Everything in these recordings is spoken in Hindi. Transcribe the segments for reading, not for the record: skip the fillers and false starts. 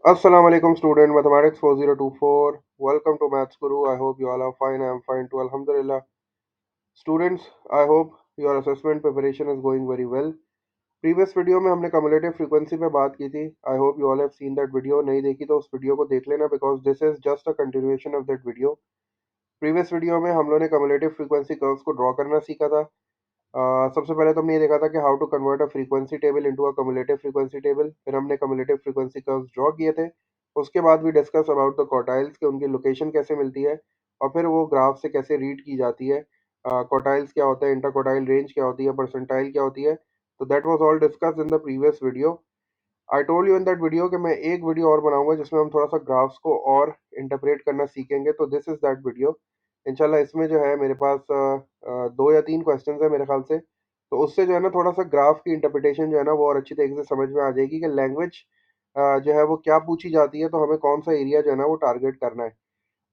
Assalamu alaikum student mathematics 4024. Welcome to Maths Guru. I hope you all are fine. I am fine too. Alhamdulillah. Students, I hope your assessment preparation is going very well. Previous video में हमने cumulative frequency पे बात की थी. I hope you all have seen that video. नहीं देखी तो उस वीडियो को देख लेना because this is just a continuation of that video. Previous video में हम लोगों ने cumulative frequency curves को draw करना सीखा था. सबसे पहले तो हमने ये देखा था कि how to convert a frequency table into a cumulative frequency table. फिर हमने कम्युलेटिव फ्रीक्वेंसी कर्व्स ड्रॉ किए थे। उसके बाद भी डिस्कस अबाउट द क्वार्टाइल्स कि उनकी लोकेशन कैसे मिलती है और फिर वो ग्राफ से कैसे रीड की जाती है। क्वार्टाइल्स क्या होता है, इंटर क्वार्टाइल रेंज क्या होती है, परसेंटाइल क्या होती है। तो that was all discuss in the previous video. I told you in that video कि मैं एक वीडियो और बनाऊंगा जिसमें हम थोड़ा सा ग्राफ्स को और इंटरप्रेट करना सीखेंगे। तो दिस इज दैट वीडियो। इंशाल्लाह इसमें जो है मेरे पास दो या तीन क्वेश्चंस है मेरे ख्याल से। तो उससे जो है ना थोड़ा सा ग्राफ की इंटरप्रिटेशन जो है ना वो और अच्छी तरीके से समझ में आ जाएगी कि लैंग्वेज जो है वो क्या पूछी जाती है, तो हमें कौन सा एरिया जो है ना वो टारगेट करना है।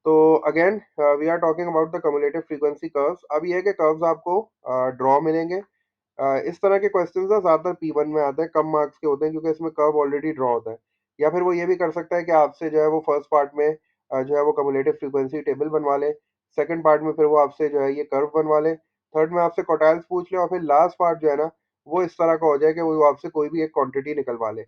तो again we are talking about the cumulative frequency curves. अब ये है कि कर्व्स आपको ड्रॉ मिलेंगे। इस तरह के क्वेश्चंस ना ज़्यादातर P1 में आते हैं, कम मार्क्स के होते हैं क्योंकि इसमें कर्व ऑलरेडी ड्रॉ होता है। या फिर वो ये भी कर सकता है कि आपसे जो है वो फर्स्ट पार्ट में जो है वो कम्युलेटिव फ्रीक्वेंसी टेबल बनवा ले। सेकंड पार्ट में फिर वो आपसे जो है ये कर्व बनवा ले। थर्ड में आपसे क्वार्टाइल्स पूछ ले और फिर लास्ट पार्ट जो है ना वो इस तरह का हो जाए कि वो आपसे कोई भी एक क्वांटिटी निकलवा ले।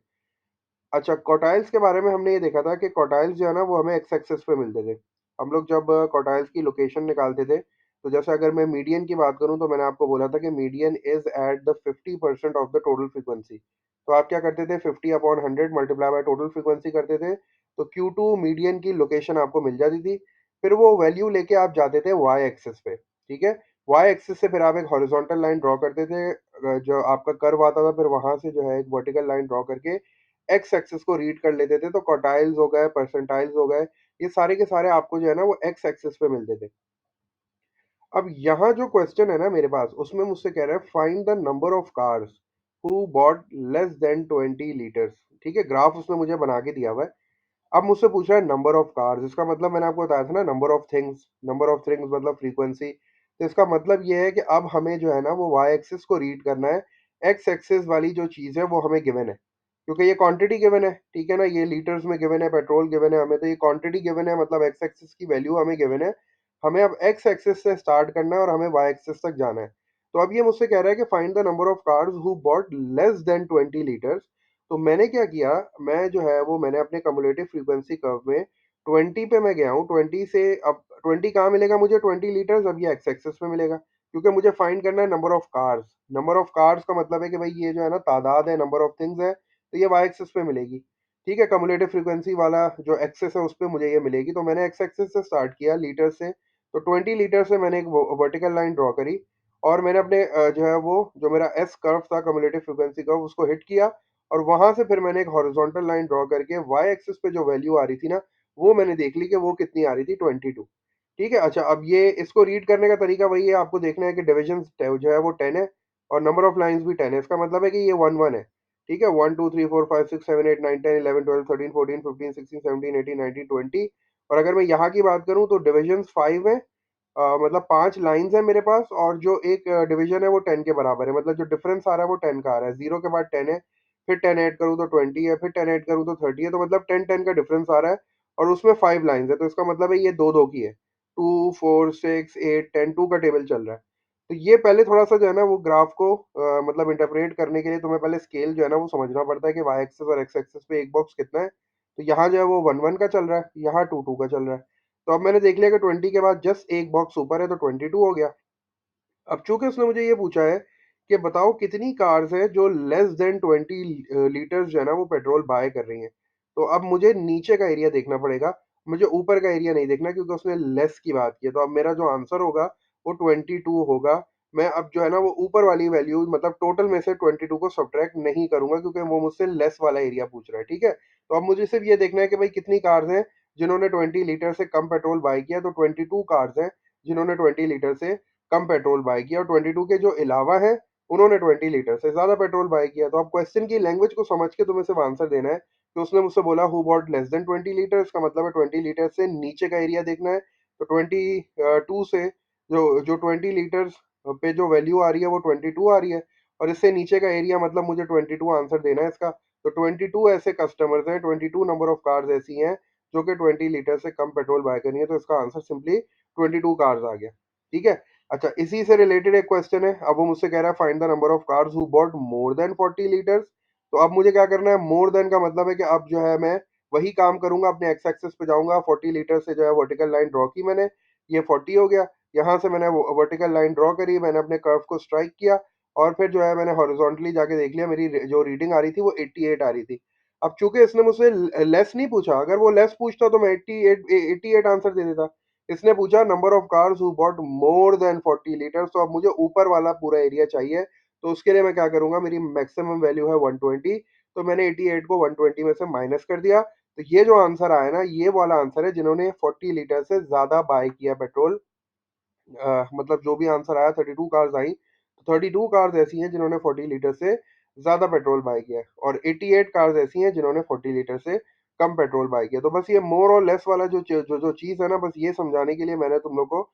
अच्छा, क्वार्टाइल्स के बारे में हमने ये देखा था कि क्वार्टाइल्स जो है ना वो हमें एक्स एक्सिस पे मिलते थे। हम लोग जब क्वार्टाइल्स की लोकेशन निकालते थे, तो जैसे अगर मैं मीडियन की बात करूं तो मैंने आपको बोला था कि median is at the 50% of the total frequency. तो आप क्या करते थे, 50/100 मल्टीप्लाई बाय टोटल फ्रीक्वेंसी करते थे। तो Q2 मीडियन की लोकेशन आपको मिल जाती थी। फिर वो वैल्यू लेके आप जाते थे वाई एक्सिस पे। ठीक है, वाई एक्सिस से फिर आप एक हॉरिजॉन्टल लाइन ड्रॉ करते थे। जो आपका कर्व आता था फिर वहां से जो है एक वर्टिकल लाइन ड्रॉ करके एक्स एक्सिस को रीड कर लेते थे। तो क्वार्टाइल्स हो गए, परसेंटाइल्स हो गए, ये सारे के सारे आपको जो है ना वो एक्स एक्सिस पे मिलते थे। अब यहाँ जो क्वेश्चन है ना मेरे पास, उसमें मुझसे कह रहा है find the number of cars who bot less than 20 litres. ठीक है, ग्राफ उसने मुझे बना के दिया हुआ है। अब मुझसे पूछ रहा है नंबर ऑफ कार्स। इसका मतलब मैंने आपको बताया था ना, नंबर ऑफ थिंग्स मतलब फ्रीक्वेंसी। तो इसका मतलब ये है कि अब हमें जो है ना वो वाई एक्सिस को रीड करना है। एक्स एक्सिस वाली जो चीज़ है वो हमें गिवन है, क्योंकि ये क्वांटिटी गिवन है। ठीक है ना, ये लीटर्स में गिवन है, पेट्रोल गिवन है हमें, तो ये क्वांटिटी गिवन है, मतलब एक्स एक्सिस की वैल्यू हमें गिवन है। हमें अब एक्स एक्सिस से स्टार्ट करना है और हमें वाई एक्सिस तक जाना है। तो अब ये मुझसे कह रहा है कि find the number of cars who bot less than 20 litres. तो मैंने क्या किया, मैं जो है वो मैंने अपने कम्युलेटिव फ्रीक्वेंसी कर्व में 20 पे मैं गया हूँ। 20 से अब 20 कहाँ मिलेगा मुझे, 20 लीटर्स। अब ये एक्स एक्सिस पे मिलेगा क्योंकि मुझे फाइंड करना है number of cars. Number of cars का मतलब है कि भाई ये जो है ना तादाद है, नंबर ऑफ थिंग्स है। तो ये वाई एक्सिस पे मिलेगी। ठीक है, कम्युलेटिव फ्रीक्वेंसी वाला जो एक्सेस है उस पे मुझे ये मिलेगी। तो मैंने एक्स एक्सिस से स्टार्ट किया लीटर से। तो 20 लीटर से मैंने एक वर्टिकल लाइन ड्रॉ करी और मैंने अपने जो है वो जो मेरा एस कर्व था, कम्युलेटिव फ्रीक्वेंसी कर्व, उसको हिट किया। और वहां से फिर मैंने एक हॉरिजॉन्टल लाइन ड्रॉ करके वाई एक्सिस पे जो वैल्यू आ रही थी ना वो मैंने देख ली कि वो कितनी आ रही थी, 22। ठीक है, अच्छा अब ये इसको रीड करने का तरीका वही है, आपको देखना है कि डिविजन जो है वो 10 है और नंबर ऑफ लाइंस भी 10 है। इसका मतलब है कि ये 1 1 है। ठीक है, 1 2 3 4 5 6 7 8 9 10 11 12 13 14 15 16 17 18 19 20। और अगर मैं यहाँ की बात करूँ तो डिविजन 5 है। मतलब 5 लाइंस है मेरे पास और जो एक डिवीजन है वो 10 के बराबर है। मतलब जो डिफरेंस आ रहा है वो 10 का आ रहा है। जीरो के बाद 10 है, फिर 10 ऐड करूँ तो 20 है, फिर 10 ऐड करूँ तो 30 है। तो मतलब 10 10 का डिफरेंस आ रहा है और उसमें 5 लाइंस है। तो इसका मतलब है ये दो दो की है। 2 4 6 8 10 2 का टेबल चल रहा है। तो ये पहले थोड़ा सा जो है ना वो ग्राफ को मतलब इंटरप्रेट करने के लिए तुम्हें पहले स्केल जो है ना वो समझना पड़ता है कि वाई एक्सिस और एक्स एक्सिस पे एक बॉक्स कितना है। तो यहाँ जो है वो 1 1 का चल रहा है, यहाँ 2 2 का चल रहा है। तो अब मैंने देख लिया कि 20 के बाद जस्ट एक बॉक्स ऊपर है तो 22 हो गया। अब चूंकि उसने मुझे ये पूछा है कि बताओ कितनी कार्स हैं जो लेस देन 20 लीटर्स जो है ना वो पेट्रोल बाय कर रही हैं। तो अब मुझे नीचे का एरिया देखना पड़ेगा, मुझे ऊपर का एरिया नहीं देखना क्योंकि उसने लेस की बात की है। तो अब मेरा जो आंसर होगा वो 22 होगा। मैं अब जो है ना वो ऊपर वाली वैल्यू मतलब टोटल में से 22 को सब्ट्रैक्ट नहीं करूंगा क्योंकि वो मुझसे लेस वाला एरिया पूछ रहा है। ठीक है, तो अब मुझे सिर्फ ये देखना है कि भाई कितनी कार्स हैं जिन्होंने 20 लीटर से कम पेट्रोल बाय किया। तो 22 कार्स हैं जिन्होंने 20 लीटर से कम पेट्रोल बाय किया और 22 के जो अलावा है उन्होंने 20 लीटर से ज्यादा पेट्रोल बाय किया। तो अब क्वेश्चन की लैंग्वेज को समझ के तुम्हें सिर्फ आंसर देना है कि उसने मुझसे बोला who bought less than 20 litre. इसका मतलब है 20 लीटर से नीचे का एरिया देखना है। तो 22 से जो जो 20 लीटर्स पे जो वैल्यू आ रही है वो 22 आ रही है और इससे नीचे का एरिया मतलब मुझे 22 आंसर देना है इसका। तो 22 ऐसे कस्टमर्स हैं, 22 नंबर ऑफ कार्स ऐसी हैं जो कि 20 लीटर से कम पेट्रोल बाय करेंगे, तो इसका आंसर सिंपली 22 कार्स आ गया। ठीक है। अच्छा, इसी से रिलेटेड एक क्वेश्चन है। अब वो मुझसे कह रहा है find the number of cars who bot more than 40 litres. तो अब मुझे क्या करना है, मोर देन का मतलब है कि अब जो है मैं वही काम करूंगा, अपने एक्स एक्सिस पे जाऊंगा, 40 लीटर से जो है वर्टिकल लाइन ड्रॉ की मैंने, ये 40 हो गया। यहाँ से मैंने वर्टिकल लाइन ड्रॉ करी, मैंने अपने कर्व को स्ट्राइक किया, और फिर जो है मैंने हॉरिजॉन्टली जाके देख लिया, मेरी जो रीडिंग आ रही थी वो 88 आ रही थी। अब चूंकि इसने मुझसे लेस नहीं पूछा, अगर वो लेस पूछता तो मैं 88 आंसर दे देता। इसने पूछा number of cars who bot more than 40 litres, तो अब मुझे ऊपर वाला पूरा एरिया चाहिए। तो उसके लिए मैं क्या करूंगा, मेरी मैक्सिमम वैल्यू है 120, तो मैंने 88 को 120 में से माइनस कर दिया। तो ये जो आंसर आया ना, ये वाला आंसर है जिन्होंने 40 लीटर से ज्यादा बाय किया पेट्रोल। मतलब जो भी आंसर आया, 32 कार्स आई, तो 32 कार्स ऐसी हैं जिन्होंने 40 लीटर से ज्यादा पेट्रोल बाय किया है, और 88 कार्स ऐसी हैं जिन्होंने 40 लीटर से कम पेट्रोल बाय किया। तो बस ये मोर और लेस वाला जो चीज है ना, बस ये समझाने के लिए मैंने तुम लोग को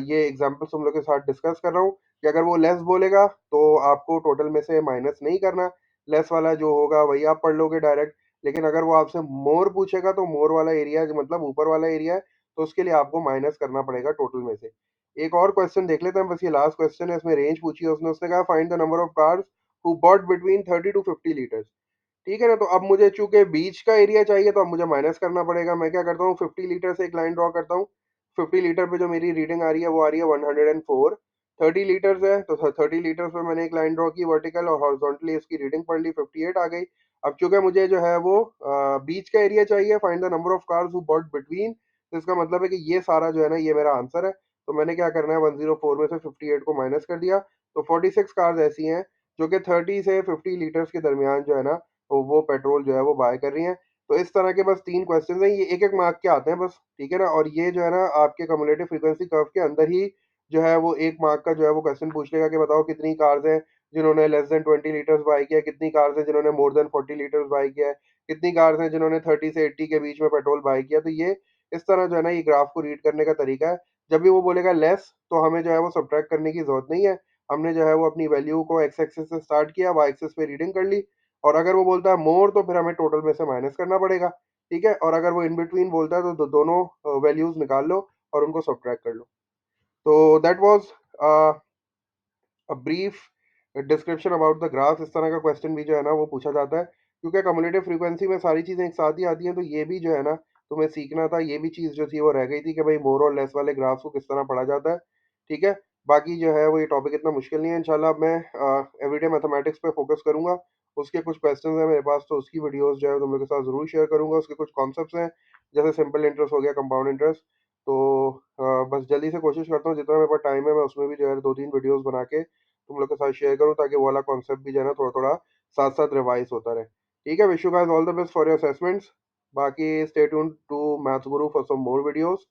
ये एग्जांपल तुम लोग के साथ डिस्कस कर रहा हूँ कि अगर वो लेस बोलेगा तो आपको टोटल में से माइनस नहीं करना, लेस वाला जो होगा वही आप पढ़ लोगे डायरेक्ट। लेकिन अगर वो आपसे मोर पूछेगा तो मोर वाला एरिया मतलब ऊपर वाला एरिया है, तो उसके लिए आपको माइनस करना पड़ेगा टोटल में से। एक और क्वेश्चन देख लेते हैं, बस ये लास्ट क्वेश्चन है, इसमें रेंज पूछी है उसने। उसने कहा find the number of cars who bought between 30 to 50 litres. ठीक है ना। तो अब मुझे चूंकि बीच का एरिया चाहिए, तो अब मुझे माइनस करना पड़ेगा। मैं क्या करता हूँ, 50 लीटर से एक लाइन ड्रॉ करता हूँ। 50 लीटर पे जो मेरी रीडिंग आ रही है वो आ रही है 104। 30 लीटर्स है, तो 30 लीटर्स पे मैंने एक लाइन ड्रॉ की वर्टिकल, और हॉरिजॉन्टली इसकी रीडिंग पढ़ ली, 58 आ गई। अब चूंकि मुझे जो है वो बीच का एरिया चाहिए, find the number of cars who bought between, तो इसका मतलब है कि ये सारा जो है ना, ये मेरा आंसर है। तो मैंने क्या करना है, 104 में से 58 को माइनस कर दिया। तो 46 कार्स ऐसी हैं जो कि 30 से 50 लीटर्स के दरमियान जो है ना, तो वो पेट्रोल जो है वो बाय कर रही हैं। तो इस तरह के बस 3 क्वेश्चंस हैं, ये एक एक मार्क के आते हैं बस। ठीक है ना। और ये जो है ना, आपके कम्युलेटिव फ्रीक्वेंसी कर्व के अंदर ही जो है वो 1 मार्क का जो है वो क्वेश्चन पूछ लेगा कि बताओ कितनी कार्स हैं जिन्होंने लेस देन 20 लीटर्स बाय किया है, कितनी कार्स हैं जिन्होंने मोर देन 40 लीटर्स बाय किया है, कितनी कार्स हैं जिन्होंने 30 से 80 के बीच में पेट्रोल बाय किया। तो ये इस तरह जो है ना, ये ग्राफ को रीड करने का तरीका है। जब भी वो बोलेगा लेस, तो हमें जो है वो सब्ट्रैक्ट करने की जरूरत नहीं है। हमने जो है वो अपनी वैल्यू को एक्स एक्सिस से स्टार्ट किया, वाई एक्सिस पे रीडिंग कर ली, और अगर वो बोलता है मोर, तो फिर हमें टोटल में से माइनस करना पड़ेगा। ठीक है। और अगर वो इन बिटवीन बोलता है तो दोनों वैल्यूज निकाल लो और उनको सब्ट्रैक्ट कर लो। तो that was brief description about the graph. इस तरह का क्वेश्चन भी जो है ना वो पूछा जाता है, क्योंकि कम्युलेटिव फ्रीक्वेंसी में सारी चीज़ें एक साथ ही आती हैं। तो ये भी जो है ना, तुम्हें सीखना था, ये भी चीज़ जो थी वो रह गई थी कि भाई मोर और लेस वाले ग्राफ्स को किस तरह पढ़ा जाता है। ठीक है। बाकी जो है वो ये टॉपिक इतना मुश्किल नहीं है। इंशाल्लाह अब मैं एवरीडे मैथमेटिक्स पे फोकस करूंगा। उसके कुछ क्वेश्चन है मेरे पास, तो उसकी वीडियोस जो है तुम लोग के साथ ज़रूर शेयर करूंगा। उसके कुछ कॉन्सेप्ट्स हैं, जैसे सिंपल इंटरेस्ट हो गया, कंपाउंड इंटरेस्ट। तो बस जल्दी से कोशिश करता हूँ, जितना मेरे पास टाइम है मैं उसमें भी जो है 2-3 वीडियोस बना के तुम लोग के साथ शेयर करूँ, ताकि वो वाला कॉन्सेप्ट भी जो है ना थोड़ा थोड़ा साथ साथ रिवाइज होता रहे। ठीक है। Wish you guys all the best for your assessments. बाकी stay tuned to maths Guru for some more videos.